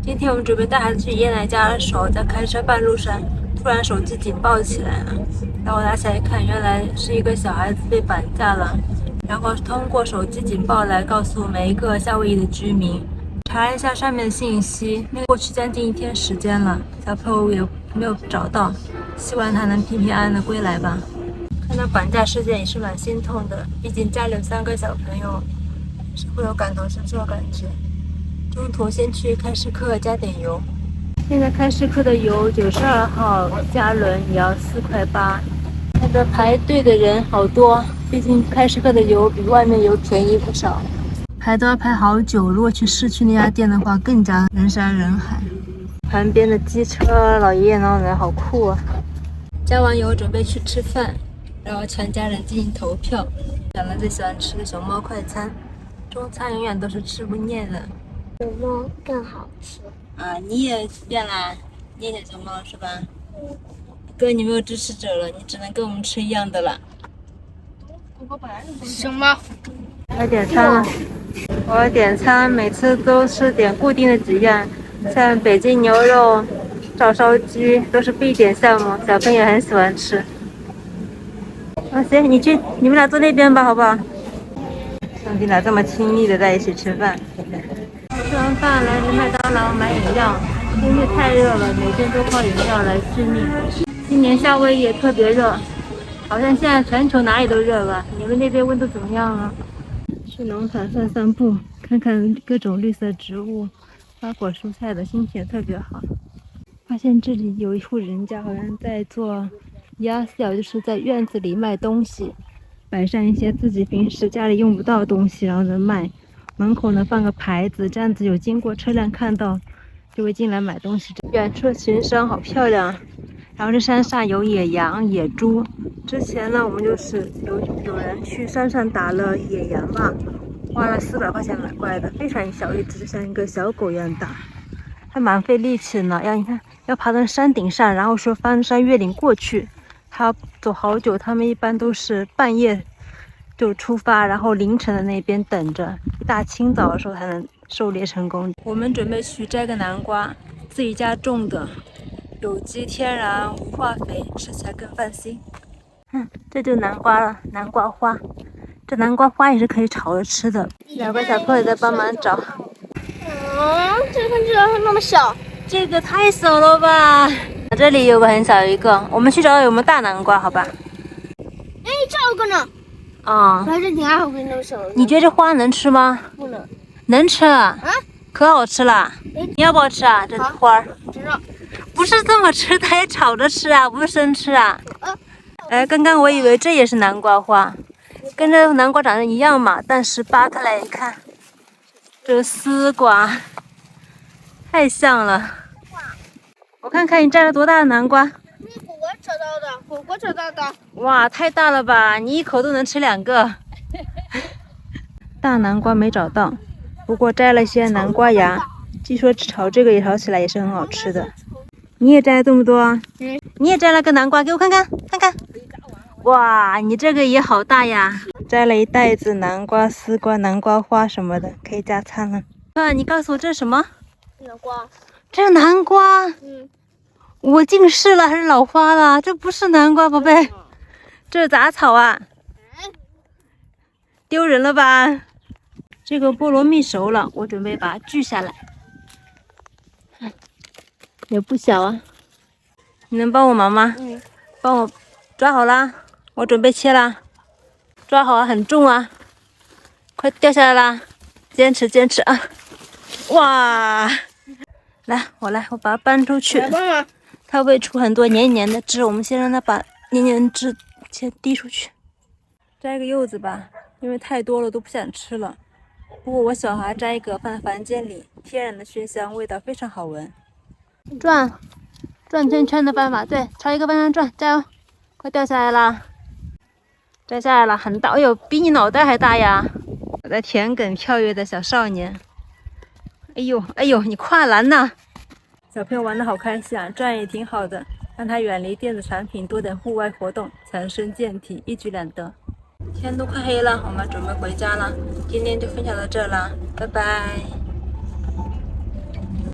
今天我们准备带孩子去爷爷奶奶家的时候，在开车半路上，突然手机警报起来了。然后我拿起来一看，原来是一个小孩子被绑架了。然后通过手机警报来告诉每一个夏威夷的居民。查了一下上面的信息，过去将近1天时间了，小朋友也没有找到，希望他能平平安安的归来吧。看到绑架事件也是蛮心痛的，毕竟家里有3个小朋友，是会有感同身受的感觉。中途先去开市客加点油，现在开市客的油92号加仑也要4块8。那个排队的人好多，毕竟开市客的油比外面油便宜不少。排都要排好久，如果去市区那家店的话，更加人山人海。旁边的机车老爷爷老奶奶好酷啊！加完油准备去吃饭，然后全家人进行投票，选了最喜欢吃的熊猫快餐。中餐永远都是吃不腻的，熊猫更好吃啊！你也变啦，你也选熊猫是吧？哥，你没有支持者了，你只能跟我们吃一样的了。熊猫。要点餐了。我点餐每次都是点固定的几样，像北京牛肉、照烧鸡都是必点项目，小朋友也很喜欢吃。行，你们俩坐那边吧，好不好？兄弟俩这么亲密的在一起吃饭。吃完饭来麦当劳买饮料，天气太热了，每天都靠饮料来致命。今年夏威夷也特别热，好像现在全球哪里都热了。你们那边温度怎么样啊？去农场散散步，看看各种绿色植物、花果蔬菜的，心情也特别好。发现这里有一户人家好像在做压销，就是在院子里卖东西，摆上一些自己平时家里用不到的东西，然后呢卖。门口呢放个牌子，这样子有经过车辆看到就会进来买东西。远处的群山好漂亮，然后这山上有野羊、野猪。之前呢，我们就是有人去山上打了野羊嘛，花了400块钱买过来的，非常小一只，像一个小狗一样大，还蛮费力气的呢。你看，要爬到山顶上，然后说翻山越岭过去，还要走好久。他们一般都是半夜就出发，然后凌晨的那边等着，一大清早的时候才能狩猎成功。我们准备去摘个南瓜，自己家种的，有机天然无化肥，吃起来更放心。这就是南瓜了，南瓜花。这南瓜花也是可以炒着吃的。2个小朋友在帮忙找。这个看起来还那么小，这个太小了吧？这里有个很小一个，我们去找找有没有大南瓜，好吧？哎，这有个呢。啊、我还是挺爱好那么小的。你觉得这花能吃吗？不能能吃啊，啊？可好吃了。你要不要吃啊？这花儿知道。不是这么吃的，要炒着吃啊，不是生吃啊。刚刚我以为这也是南瓜花，跟这南瓜长得一样嘛，但是扒开来一看，这丝瓜太像了。我看看你摘了多大的南瓜？那果果找到的，果果找到的。哇，太大了吧！你一口都能吃2个。大南瓜没找到，不过摘了些南瓜芽，据说炒这个也炒起来也是很好吃的。你也摘了这么多啊？你也摘了个南瓜，给我看看，看看。哇，你这个也好大呀！摘了一袋子南瓜、丝瓜、南瓜花什么的，可以加餐了。你告诉我这是什么？南瓜。这是南瓜。我近视了还是老花了？这不是南瓜，宝贝，这是杂草啊！丢人了吧？这个菠萝蜜熟了，我准备把它锯下来。也不小啊，你能帮我忙吗？帮我抓好啦，我准备切啦。抓好啊，很重啊，快掉下来啦！坚持坚持啊！哇，来，我把它搬出去。来帮忙。它会出很多黏黏的汁，我们先让它把黏黏的汁先滴出去。摘个柚子吧，因为太多了都不想吃了。不过我小孩摘一个放在房间里，天然的熏香，味道非常好闻。转圈圈的办法，对，朝一个方向转，加油！快掉下来啦！摘下来了，很大，哎呦，比你脑袋还大呀！我在田埂跳跃的小少年。哎呦，你跨栏呢！小朋友玩得好开心啊，这样也挺好的，让他远离电子产品，多点户外活动，强身健体，一举两得。天都快黑了，我们准备回家了，今天就分享到这了，拜拜。